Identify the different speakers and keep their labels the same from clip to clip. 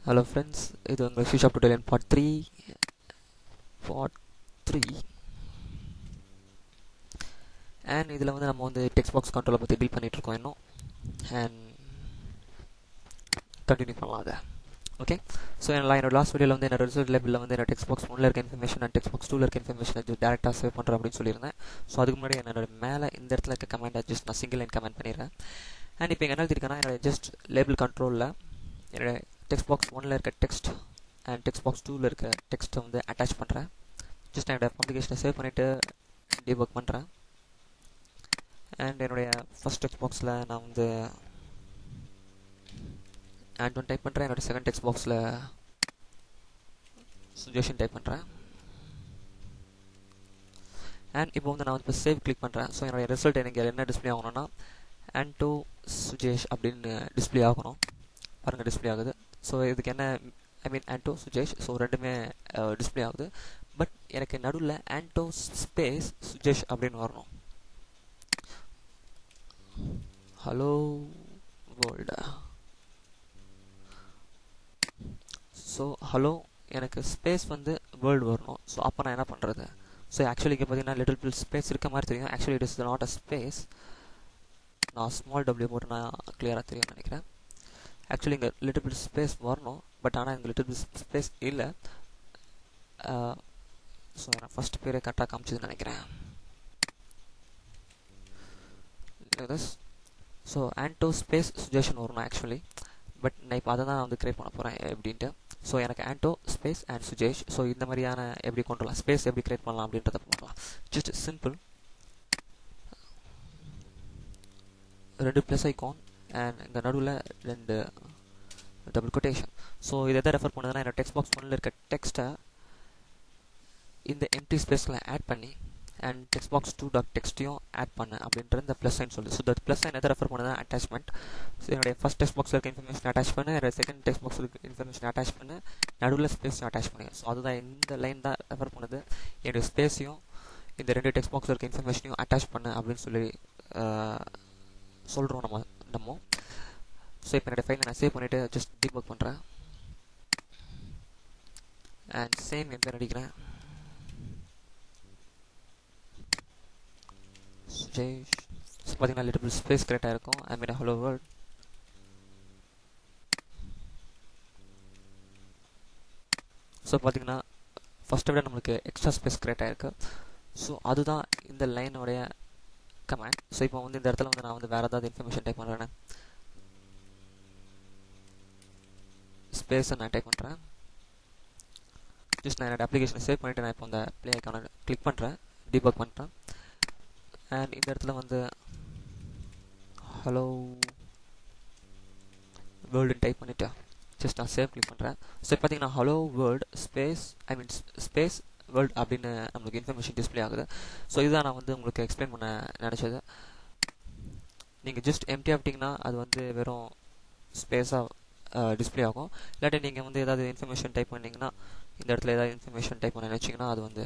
Speaker 1: Hello friends, இது உங்கள் C# tutorial part 3 and இதில் வந்து நம்ம வந்து டெக்ஸ்ட் பாக்ஸ் கண்ட்ரோலை பற்றி டீல் பண்ணிகிட்ருக்கோம் இன்னும் and கண்டினியூ பண்ணலாம் அதை. ஓகே, ஸோ என்னோட லாஸ்ட் வீடியோவில் வந்து என்னோட ரிசல்ட் லேபிளில் வந்து என்னோட டெக்ஸ்ட் பாக்ஸ் 1ல் இருக்க இன்ஃபர்மேஷன் அண்ட் டெக்ஸ்ட் பாக்ஸ் 2ல் இருக்க இன்ஃபர்மேஷன் டேரெக்டாக சேவ் பண்ணுறேன் அப்படின்னு சொல்லியிருந்தேன். ஸோ அதுக்கு முன்னாடி என்னோட மேலே இந்த இடத்துல இருக்க கமெண்ட் ஜஸ்ட் நான் சிங்கிள் லைன் கமெண்ட் பண்ணிடுறேன். அண்ட் இப்போ என்ன எழுதிருக்கேன்னா என்னோட ஜஸ்ட் லேபிள் கண்ட்ரோலில் என்னோட டெக்ஸ்ட் பாக்ஸ் 1ல் இருக்க டெக்ஸ்ட் அண்ட் டெக்ஸ்ட் பாக்ஸ் 2ல் இருக்க டெக்ஸ்ட்டை வந்து அட்டாச் பண்ணுறேன். ஜஸ்ட் என்னோட அப்ளிகேஷனை சேவ் பண்ணிவிட்டு டீபக் பண்ணுறேன். அண்ட் என்னுடைய ஃபஸ்ட் டெக்ஸ்ட் பாக்ஸில் நான் வந்து அண்ட் ஒன் டைப் பண்ணுறேன். என்னோடய செகண்ட் டெக்ஸ்ட் பாக்ஸில் சுஜேஷன் டைப் பண்ணுறேன். அண்ட் இப்போ வந்து நான் வந்து இப்போ சேவ் கிளிக் பண்ணுறேன். ஸோ என்னுடைய ரிசல்ட் எனக்கு என்ன டிஸ்பிளே ஆகணும்னா ஆண்டோ சுஜேஷ் அப்படின்னு டிஸ்பிளே ஆகணும். பாருங்கள் டிஸ்பிளே ஆகுது. ஸோ இதுக்கு என்ன ஆண்டோ சுஜேஷ், ஸோ ரெண்டுமே டிஸ்பிளே ஆகுது. பட் எனக்கு நடுவில் ஆண்டோ ஸ்பேஸ் சுஜேஷ் அப்படின்னு வரணும். Hello world. ஸோ ஹலோ எனக்கு ஸ்பேஸ் வந்து வேர்ல்டு வரணும். ஸோ அப்போ நான் என்ன பண்ணுறது? ஸோ ஆக்சுவலி இங்கே பார்த்தீங்கன்னா லிட்டில் பில் ஸ்பேஸ் இருக்க மாதிரி தெரியும். Actually it is not a space. நான் ஸ்மால் டபிள்யூ போட்டு நான் கிளியராக தெரியும்னு நினைக்கிறேன். ஆக்சுவலி இங்கே லிட்டில் பில் ஸ்பேஸ் வரணும். பட் ஆனால் இங்கே லிட்டில் பில் ஸ்பேஸ் இல்லை. ஸோ நான் ஃபஸ்ட் பேரே கரெக்டாக காமிச்சதுன்னு நினைக்கிறேன். ஸோ ஆண்டோ ஸ்பேஸ் சுஜேஷன் வரணும் ஆக்சுவலி. பட் நான் இப்போ அதை தான் நான் வந்து கிரியேட் பண்ண போகிறேன் எப்படின்ட்டு. ஸோ எனக்கு ஆண்டோ ஸ்பேஸ் அண்ட் சுஜேஷ். ஸோ இந்த மாதிரியான எப்படி கொண்டு வரலாம், ஸ்பேஸ் எப்படி கிரியேட் பண்ணலாம் அப்படின்றத பார்க்கலாம். Just simple, 2 plus icon and இந்த நடுவில் 2 டபுள் கொட்டேஷன். ஸோ இதை எதை ரெஃபர் பண்ணுதுன்னா என்னோட டெக்ஸ்ட் பாக்ஸ் 1ல் இருக்க டெக்ஸ்ட்டை இந்த எம்டி ஸ்பேஸில் ஆட் பண்ணி அண்ட் டெக்ஸ்ட் பாக்ஸ் 2 டாட் டெக்ஸ்ட்டையும் ஆட் பண்ண அப்படின்ற இந்த ப்ளஸ் சைன் சொல்லுது. ஸோ இந்த ப்ளஸ் சைன் எதை ரெஃபர் பண்ணுறதா அட்டாச்மெண்ட். ஸோ என்னுடைய ஃபஸ்ட் டெக்ஸ்ட் பாக்ஸில் இருக்க இன்ஃபர்மேஷன் அட்டாச் பண்ணு, என்னோட செகண்ட் டெக்ஸ்ட் பாக்ஸில் இருக்க இன்ஃபர்மேஷன் அட்டாச் பண்ணு, நடுவில் ஸ்பேஸையும் அட்டாச் பண்ணு. ஸோ அதுதான் இந்த லைன் தான் ரெஃபர் பண்ணுது. என்னுடைய ஸ்பேஸையும் இந்த 2 டெக்ஸ்ட் பாக்ஸில் இருக்க இன்ஃபர்மேஷனையும் அட்டாச் பண்ணு அப்படின்னு சொல்லி சொல்கிறோம் நம்ம. ஸோ இப்போ என்னோடய ஃபைலை நான் சேவ் பண்ணிவிட்டு ஜஸ்ட் டீபக் பண்ணுறேன். அண்ட் சேம் எந்த நடிக்கிறேன் சுஜேஷ். ஸோ பார்த்தீங்கன்னா லிட்டில் ஸ்பேஸ் கிரியேட் ஆகிருக்கும். ஐ மீன் ஹலோ வேர்ல்ட். ஸோ பார்த்தீங்கன்னா ஃபஸ்ட்டை விட நம்மளுக்கு எக்ஸ்ட்ரா ஸ்பேஸ் கிரியேட் ஆகிருக்கு. ஸோ அதுதான் இந்த லைனோடைய கமெண்ட். ஸோ இப்போ வந்து இந்த இடத்துல வந்து நான் வந்து வேறு ஏதாவது இன்ஃபர்மேஷன் டைப் பண்ணுறேன். ஸ்பேஸை நான் டைப் பண்ணுறேன். ஜஸ்ட் நான் என்னோடய அப்ளிகேஷனை சேவ் பண்ணிவிட்டு நான் இப்போ அந்த ப்ளே ஐக்கானை கிளிக் பண்ணுறேன், டீபக் பண்ணுறேன். அண்ட் இந்த இடத்துல வந்து ஹலோ வேர்ல்டு டைப் பண்ணிவிட்டு ஜஸ்ட் நான் சேவ் கிளிக் பண்ணுறேன். ஸோ பார்த்தீங்கன்னா hello world space space world அப்படின்னு நம்மளுக்கு இன்ஃபர்மேஷன் டிஸ்பிளே ஆகுது. ஸோ இதுதான் நான் வந்து உங்களுக்கு எக்ஸ்பிளைன் பண்ண நினச்சது. நீங்கள் ஜஸ்ட் எம்டி ஆகிட்டிங்கன்னா அது வந்து வெறும் ஸ்பேஸாக டிஸ்பிளே ஆகும். இல்லாட்டி நீங்கள் வந்து ஏதாவது இன்ஃபர்மேஷன் டைப் பண்ணிங்கன்னா இந்த இடத்துல ஏதாவது இன்ஃபர்மேஷன் டைப் பண்ண நினச்சிங்கன்னா அது வந்து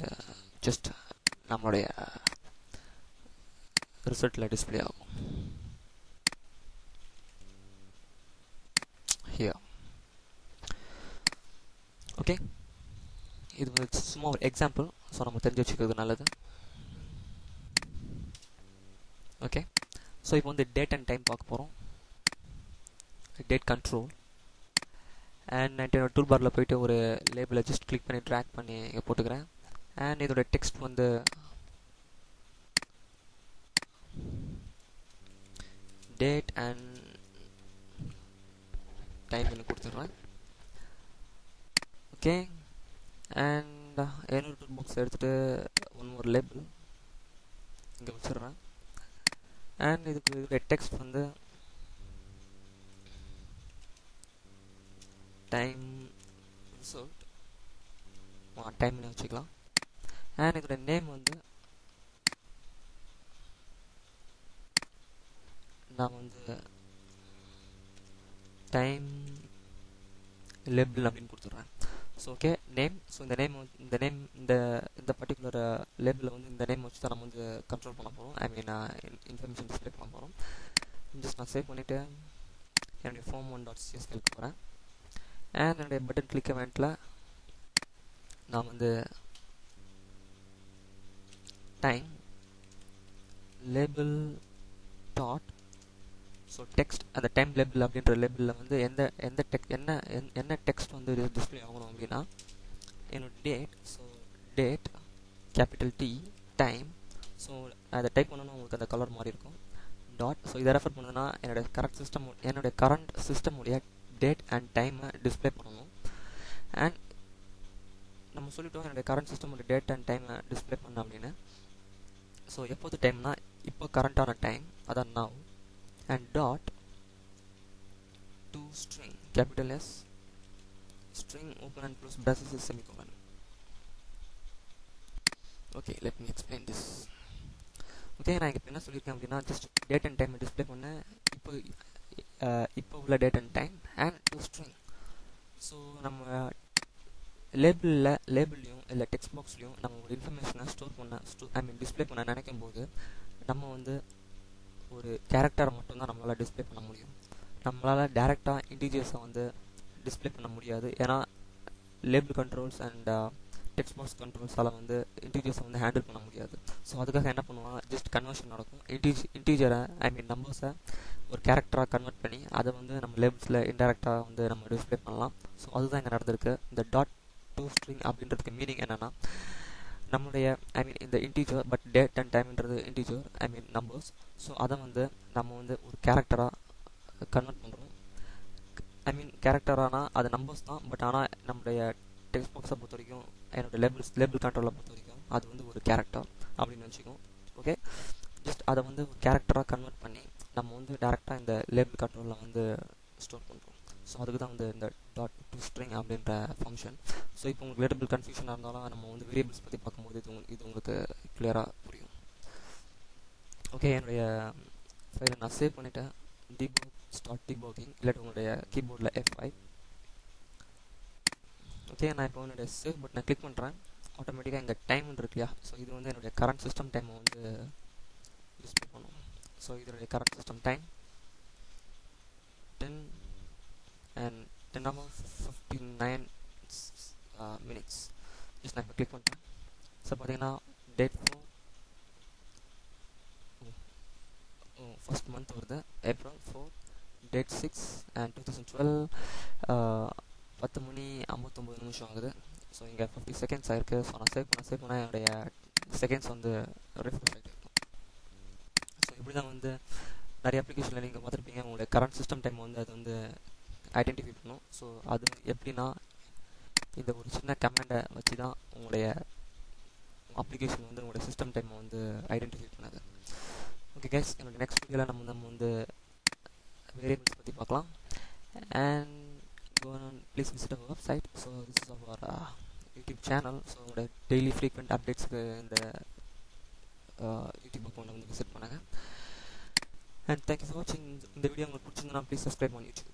Speaker 1: ஜஸ்ட் நம்மளுடைய ரிசல்ட்டில் டிஸ்பிளே ஆகும். ஹியர் ஓகே, இது வந்து சும்மா ஒரு எக்ஸாம்பிள். ஸோ நம்ம தெரிஞ்சு வச்சுக்கிறது நல்லது. ஓகே, ஸோ இப்போ வந்து டேட் அண்ட் டைம் பார்க்க போகிறோம். டேட் கண்ட்ரோல் அண்ட் என்னோட டூல் பாரில் போய்ட்டு ஒரு லேபிளை ஜஸ்ட் கிளிக் பண்ணி ட்ராக் பண்ணி இங்கே போட்டுக்கிறேன். அண்ட் இதோட டெக்ஸ்ட் வந்து டேட் அண்ட் டைம் பண்ணி கொடுத்துட்றேன். ஓகே, அண்ட் என்னோட டூல் பாக்ஸ் எடுத்துகிட்டு ஒரு லேபிள் இங்கே வச்சிடுறேன். அண்ட் இதுக்கு டெக்ஸ்ட் வந்து டைம் ரிசல்ட் டைம் பண்ணி வச்சுக்கலாம். அண்ட் இதோட நேம் வந்து நான் வந்து டைம் லேபிள் அப்படின்னு கொடுத்துட்றேன். So okay name. ஸோ இந்த நேம் இந்த பர்டிகுலர் லேபிளில் வந்து இந்த நேம் வச்சு தான் நம்ம வந்து கண்ட்ரோல் பண்ண போகிறோம். ஐ மீன் இன்ஃபர்மேஷன் டிஸ்பிளே பண்ண போகிறோம். ஜஸ்ட் நான் சேவ் பண்ணிவிட்டு என்னுடைய form1.csv போகிறேன். அண்ட் என்னுடைய பட்டன் கிளிக் eventல நான் வந்து time label dot so text அந்த டைம் லேபிள் அப்படின்ற லேபிளில் வந்து எந்த என்ன டெக்ஸ்ட் வந்து டிஸ்பிளே ஆகணும் அப்படின்னா என்னோட date. So date capital D time. So அதை டைப் பண்ணணும் உங்களுக்கு அந்த கலர் மாதிரி இருக்கும் டாட். ஸோ இதை ரெஃபர் பண்ணுதுன்னா என்னுடைய கரண்ட் சிஸ்டமுடைய டேட் அண்ட் டைமை டிஸ்பிளே பண்ணணும். அண்ட் நம்ம சொல்லிட்டோம் என்னுடைய கரண்ட் சிஸ்டமுடைய டேட் அண்ட் டைமை டிஸ்பிளே பண்ண அப்படின்னு. ஸோ எப்போது டைம்னா இப்போ கரண்ட்டான டைம், அதான் now. And dot to string capital S string open and close braces semicolon. Okay, let me explain this. Okay, நான் இப்போ என்ன சொல்லியிருக்கேன் அப்படின்னா ஜஸ்ட் டேட் அண்ட் டைமை டிஸ்பிளே பண்ண இப்போ உள்ள date and time and to string. So நம்ம லேபிள்லையும் இல்லை டெக்ஸ்ட் பாக்ஸ்லையும் நம்ம ஒரு இன்ஃபர்மேஷனை டிஸ்பிளே பண்ண நினைக்கும் போது நம்ம வந்து ஒரு கேரக்டரை மட்டும்தான் நம்மளால் டிஸ்பிளே பண்ண முடியும். நம்மளால் டேரெக்டாக இன்டீஜர்ஸை வந்து டிஸ்பிளே பண்ண முடியாது. ஏன்னா label controls and text box கண்ட்ரோல்ஸால் வந்து இன்டீஜர்ஸை வந்து ஹேண்டில் பண்ண முடியாது. ஸோ அதுக்காக என்ன பண்ணுவாங்க, ஜஸ்ட் கன்வர்ஷன் நடக்கும். இன்டீஜரை நம்பர்ஸை ஒரு கேரக்டராக கன்வெர்ட் பண்ணி அதை வந்து நம்ம லேபிள்ஸில் இன்டெரக்டாக வந்து நம்ம டிஸ்பிளே பண்ணலாம். ஸோ அதுதான் இங்கே நடந்திருக்கு. இந்த டாட் டு ஸ்ட்ரிங் அப்படின்றதுக்கு மீனிங் என்னென்னா நம்மளுடைய இந்த இன்டீஜர் பட் டேட் அண்ட் டைம்ன்றது இன்டீஜர் நம்பர்ஸ். ஸோ அதை வந்து நம்ம வந்து ஒரு கேரக்டராக கன்வெர்ட் பண்ணுறோம். கேரக்டரானால் அது நம்பர்ஸ் தான், பட் ஆனால் நம்மளுடைய டெக்ஸ்ட் பாக்ஸை பொறுத்த வரைக்கும் என்னோடய லேபிள் கண்ட்ரோலை பொறுத்த வரைக்கும் அது வந்து ஒரு கேரக்டர் அப்படின்னு வச்சுக்கோம். ஓகே, ஜஸ்ட் அதை வந்து ஒரு கேரக்டராக கன்வெர்ட் பண்ணி நம்ம வந்து டேரெக்டாக இந்த லேபிள் கண்ட்ரோலில் வந்து ஸ்டோர் பண்ணுறோம். ஸோ அதுக்கு தான் வந்து இந்த டாட் டு ஸ்ட்ரிங் அப்படின்ற ஃபங்க்ஷன். ஸோ இப்போ உங்களுக்கு லிட்டபிள் கன்ஃபியூஷனாக இருந்தாலும் நம்ம வந்து வேரியபிள்ஸ் பற்றி பார்க்கும்போது இது உங்களுக்கு கிளியராக புரியும். ஓகே, என்னுடைய ஃபைலை நான் சேவ் பண்ணிவிட்டேன். debug start debugging இல்லாட்டி உங்களுடைய கீபோர்டில் F5. ஓகே, நான் இப்போ என்னுடைய சேவ் பட்டனை கிளிக் பண்ணுறேன். ஆட்டோமேட்டிக்காக இங்கே டைம் இருக்கு இல்லையா, ஸோ இது வந்து என்னுடைய கரண்ட் சிஸ்டம் டைமை வந்து டிஸ்பிளே பண்ணும். ஸோ இதனுடைய current system time 10 and 10 hours 59 minutes. Just நான் இப்போ கிளிக் பண்ணுறேன். ஸோ பார்த்தீங்கன்னா டேட் ஃபர்ஸ்ட் மந்த் வருது, April 4, date 6 and 2012, 10 மணி 59 நிமிஷம் ஆகுது. ஸோ இங்கே 50 செகண்ட்ஸ் ஆயிருக்கு. ஸோ நான் சேவ் பண்ண என்னுடைய செகண்ட்ஸ் வந்து ரெஃப்ரெஷ் ஆகிட்டு இருக்கும். ஸோ இப்படி தான் வந்து நிறைய அப்ளிகேஷனில் நீங்கள் பார்த்துருப்பீங்க, உங்களுடைய கரண்ட் சிஸ்டம் டைம் வந்து அது வந்து ஐடென்டிஃபை பண்ணும். ஸோ அது எப்படின்னா இந்த ஒரு சின்ன கமாண்டை வச்சு தான் உங்களுடைய அப்ளிகேஷன் வந்து உங்களுடைய சிஸ்டம் டைமை வந்து ஐடென்டிஃபை பண்ணாது. ஓகே கைஸ், என்னோட நெக்ஸ்ட் வீடியோவில் நம்ம வந்து வேரியபிள்ஸ் பற்றி பார்க்கலாம். And please visit our website. So this is our YouTube channel. So உங்களோட டெய்லி ஃப்ரீக்வெண்ட் அப்டேட்ஸுக்கு இந்த யூடியூப் அக்கௌண்ட்டை வந்து விசிட் பண்ணுங்கள். அண்ட் தேங்க்யூ ஃபார் வாட்சிங். இந்த வீடியோ உங்களுக்கு பிடிச்சிருந்தா ப்ளீஸ் சப்ஸ்கிரைப் பண்ணி யூடியூப்.